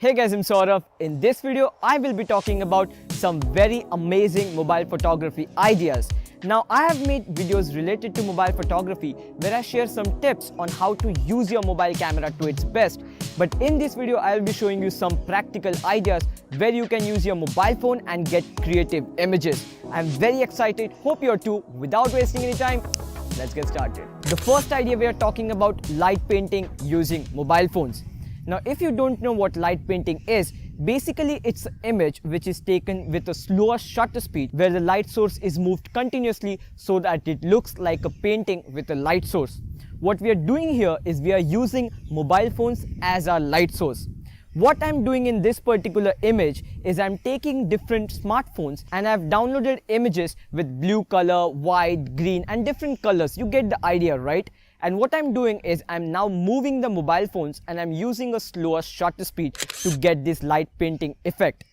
Hey guys, I'm Saurav. In this video, I will be talking about some very amazing mobile photography ideas. Now, I have made videos related to mobile photography where I share some tips on how to use your mobile camera to its best. But in this video, I will be showing you some practical ideas where you can use your mobile phone and get creative images. I'm very excited. Hope you are too. Without wasting any time, let's get started. The first idea we are talking about light painting using mobile phones. Now, if you don't know what light painting is, basically it's an image which is taken with a slower shutter speed where the light source is moved continuously so that it looks like a painting with a light source. What we are doing here is we are using mobile phones as our light source. What I'm doing in this particular image is I'm taking different smartphones and I've downloaded images with blue color, white, green and different colors. You get the idea, right? And what I'm doing is I'm now moving the mobile phones and I'm using a slower shutter speed to get this light painting effect.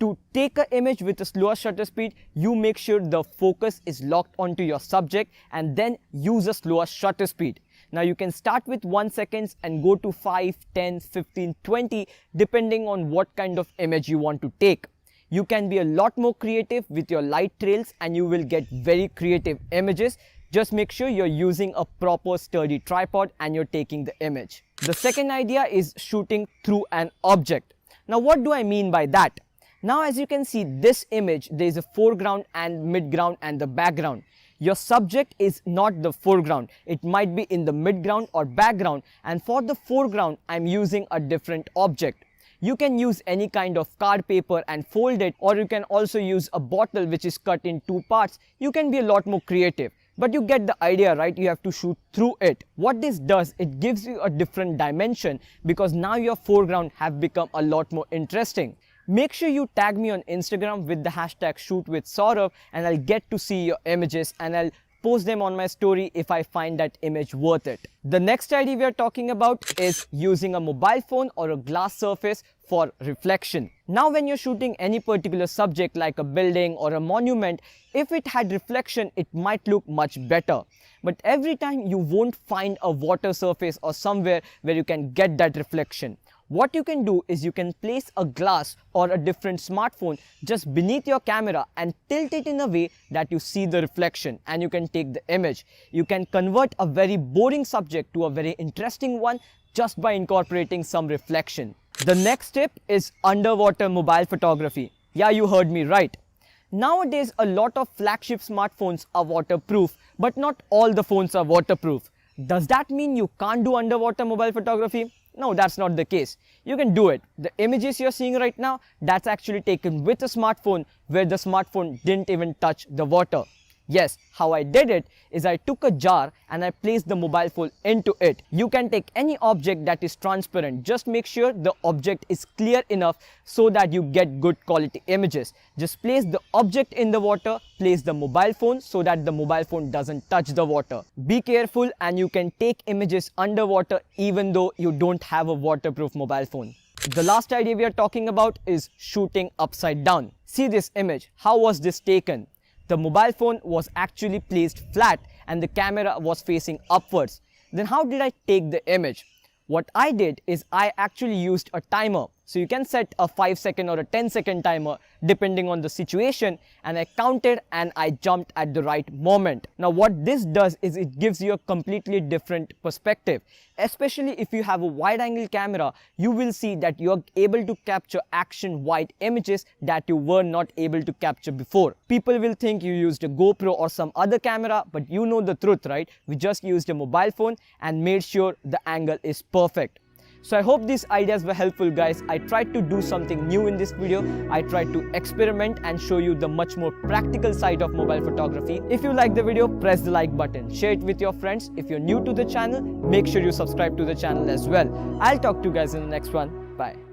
To take an image with a slower shutter speed, you make sure the focus is locked onto your subject and then use a slower shutter speed. Now you can start with 1 second and go to 5, 10, 15, 20 depending on what kind of image you want to take. You can be a lot more creative with your light trails and you will get very creative images. Just make sure you're using a proper sturdy tripod and you're taking the image. The second idea is shooting through an object. Now what do I mean by that? Now as you can see this image, there is a foreground and midground and the background. Your subject is not the foreground. It might be in the midground or background, and for the foreground I'm using a different object. You can use any kind of card paper and fold it, or you can also use a bottle which is cut in two parts. You can be a lot more creative. But you get the idea, right? You have to shoot through it. What this does, it gives you a different dimension because now your foreground have become a lot more interesting. Make sure you tag me on Instagram with the hashtag shootwithsaurav and I'll get to see your images and I'll post them on my story if I find that image worth it. The next idea we are talking about is using a mobile phone or a glass surface for reflection. Now when you're shooting any particular subject like a building or a monument, if it had reflection, it might look much better. But every time you won't find a water surface or somewhere where you can get that reflection. What you can do is you can place a glass or a different smartphone just beneath your camera and tilt it in a way that you see the reflection and you can take the image. You can convert a very boring subject to a very interesting one just by incorporating some reflection. The next tip is underwater mobile photography. Yeah, you heard me right. Nowadays, a lot of flagship smartphones are waterproof, but not all the phones are waterproof. Does that mean you can't do underwater mobile photography? No, that's not the case. You can do it. The images you're seeing right now, that's actually taken with a smartphone where the smartphone didn't even touch the water. Yes, how I did it is I took a jar and I placed the mobile phone into it. You can take any object that is transparent. Just make sure the object is clear enough so that you get good quality images. Just place the object in the water, place the mobile phone so that the mobile phone doesn't touch the water. Be careful and you can take images underwater even though you don't have a waterproof mobile phone. The last idea we are talking about is shooting upside down. See this image. How was this taken? The mobile phone was actually placed flat and the camera was facing upwards. Then how did I take the image? What I did is I actually used a timer. So you can set a 5-second or a 10-second timer depending on the situation, and I counted and I jumped at the right moment. Now what this does is it gives you a completely different perspective. Especially if you have a wide angle camera, you will see that you're able to capture action wide images that you were not able to capture before. People will think you used a GoPro or some other camera, but you know the truth, right? We just used a mobile phone and made sure the angle is perfect. So I hope these ideas were helpful, guys. I tried to do something new in this video. I tried to experiment and show you the much more practical side of mobile photography. If you like the video, press the like button. Share it with your friends. If you're new to the channel, make sure you subscribe to the channel as well. I'll talk to you guys in the next one. Bye.